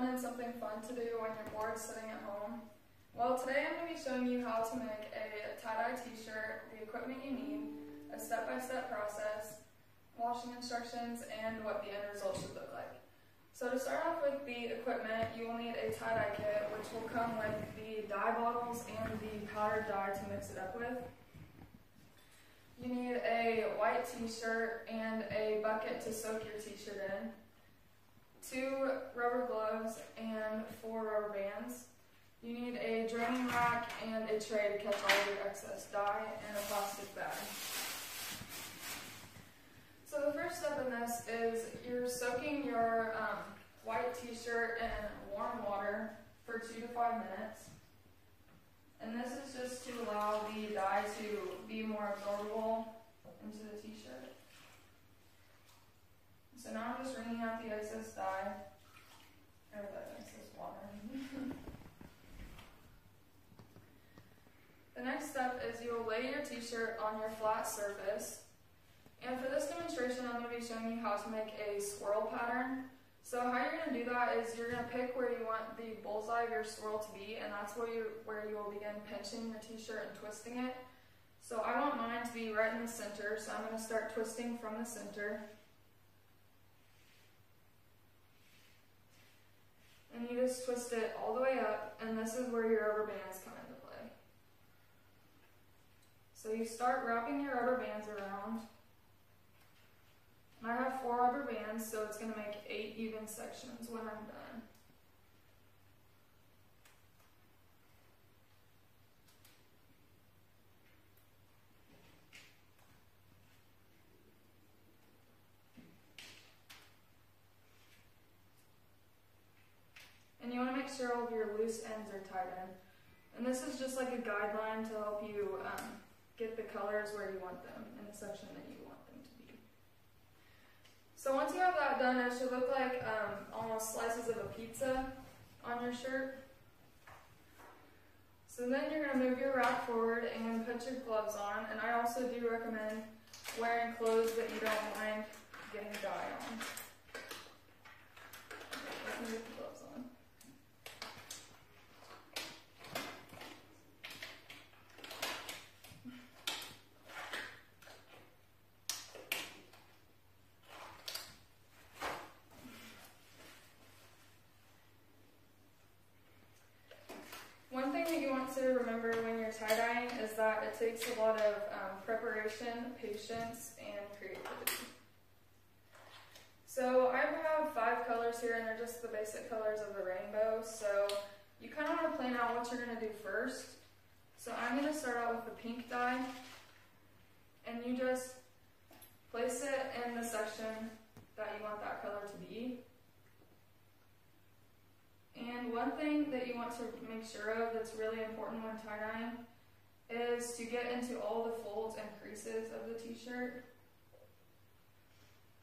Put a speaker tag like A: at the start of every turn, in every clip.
A: wanted something fun to do when you're bored sitting at home, well, today I'm going to be showing you how to make a tie-dye t-shirt, the equipment you need, a step-by-step process, washing instructions, and what the end result should look like. So to start off with the equipment, you will need a tie-dye kit, which will come with the dye bottles and the powdered dye to mix it up with. You need a white t-shirt and a bucket to soak your t-shirt in, 2 rubber gloves and 4 rubber bands. You need a draining rack and a tray to catch all of your excess dye and a plastic bag. So the first step in this is you're soaking your white t-shirt in warm water for 2 to 5 minutes. And this is just to allow the dye to be more absorbable into the t-shirt. So now I'm just wringing out the excess dye, or the excess water. The next step is you will lay your t-shirt on your flat surface. And for this demonstration, I'm going to be showing you how to make a swirl pattern. So how you're going to do that is you're going to pick where you want the bullseye of your swirl to be, and that's where you will begin pinching your t-shirt and twisting it. So I want mine to be right in the center, so I'm going to start twisting from the center. And you just twist it all the way up, and this is where your rubber bands come into play. So you start wrapping your rubber bands around. And I have 4 rubber bands, so it's going to make 8 even sections when I'm done. And you want to make sure all of your loose ends are tied in. And this is just like a guideline to help you get the colors where you want them in the section that you want them to be. So once you have that done, it should look like almost slices of a pizza on your shirt. So then you're going to move your rack forward and put your gloves on. And I also do recommend wearing clothes that you don't mind getting dye on. Let me get the gloves on. One thing that you want to remember when you're tie-dyeing is that it takes a lot of preparation, patience, and creativity. So I have 5 colors here, and they're just the basic colors of the rainbow. So you kind of want to plan out what you're going to do first. So I'm going to start out with the pink dye, and you just place it in the section that you want that color to be. And one thing that you want to make sure of that's really important when tie-dyeing is to get into all the folds and creases of the t-shirt.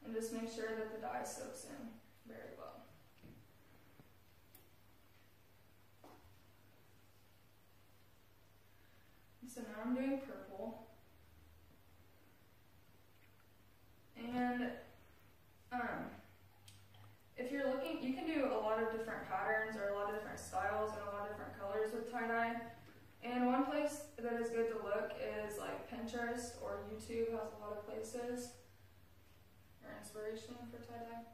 A: And just make sure that the dye soaks in very well. So now I'm doing purple. And if you're looking, you can do a lot of different patterns or a lot of different styles and a lot of different colors with tie-dye. And one place that is good to look is like Pinterest or YouTube has a lot of places or inspiration for tie-dye.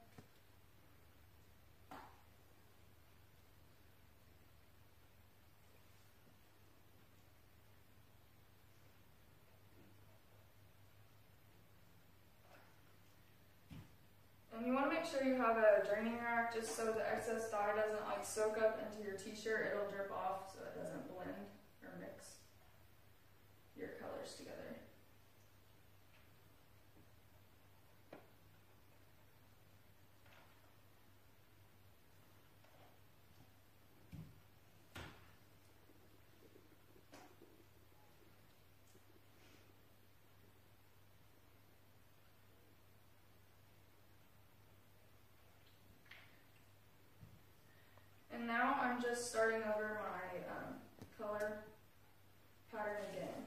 A: And you want to make sure you have a draining rack just so the excess dye doesn't like soak up into your t-shirt. It'll drip off so it doesn't blend or mix your colors together. And now I'm just starting over my color pattern again.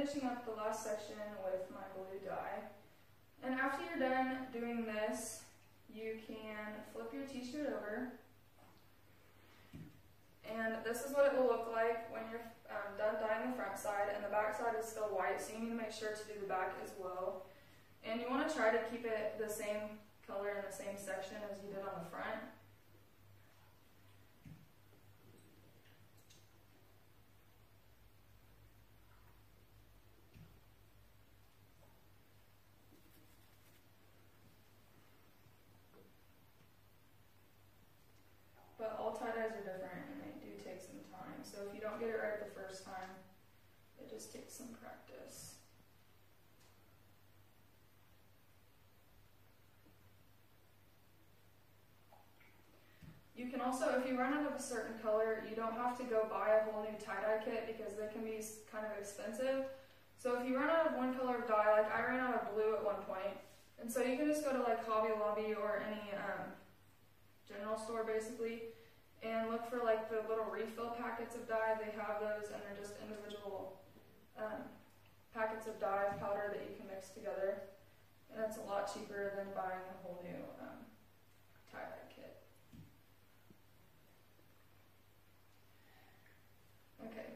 A: finishing up the last section with my blue dye. And after you're done doing this, you can flip your t-shirt over. And this is what it will look like when you're done dyeing the front side, and the back side is still white, so you need to make sure to do the back as well. And you want to try to keep it the same color in the same section as you did on the front. But all tie-dyes are different and they do take some time. So if you don't get it right the first time, it just takes some practice. You can also, if you run out of a certain color, you don't have to go buy a whole new tie-dye kit because they can be kind of expensive. So if you run out of one color of dye, like I ran out of blue at one point, and so you can just go to like Hobby Lobby or any general store basically, and look for like the little refill packets of dye. They have those, and they're just individual packets of dye powder that you can mix together, and it's a lot cheaper than buying a whole new tie-dye kit. Okay,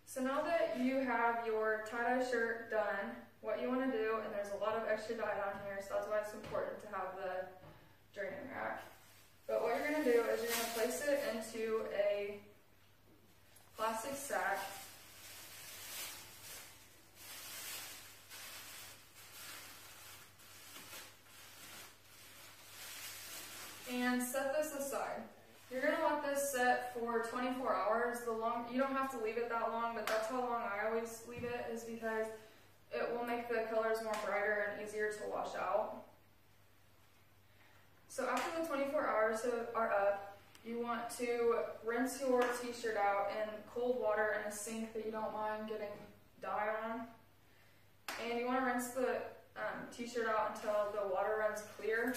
A: so now that you have your tie-dye shirt done, what you want to do, and there's a lot of extra dye down here, so that's why it's important to have the draining rack. But what you're going to do is you're going to place it into a plastic sack. And set this aside. You're going to let this set for 24 hours. You don't have to leave it that long, but that's how long I always leave it, is because it will make the colors more brighter and easier to wash out. So after the 24 hours are up, you want to rinse your t-shirt out in cold water in a sink that you don't mind getting dye on. And you want to rinse the t-shirt out until the water runs clear.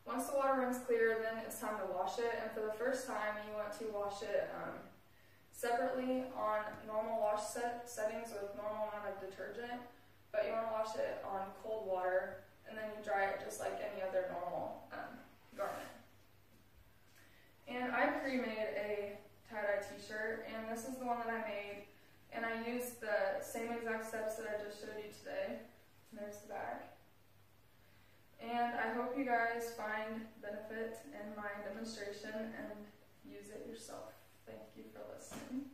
A: Once the water runs clear, then it's time to wash it. And for the first time, you want to wash it separately on normal wash settings with normal amount of detergent. But you want to wash it on cold water, and then you dry it just like any other normal garment. And I pre-made a tie-dye t-shirt, and this is the one that I made. And I used the same exact steps that I just showed you today. There's the back. And I hope you guys find benefit in my demonstration and use it yourself. Thank you for listening.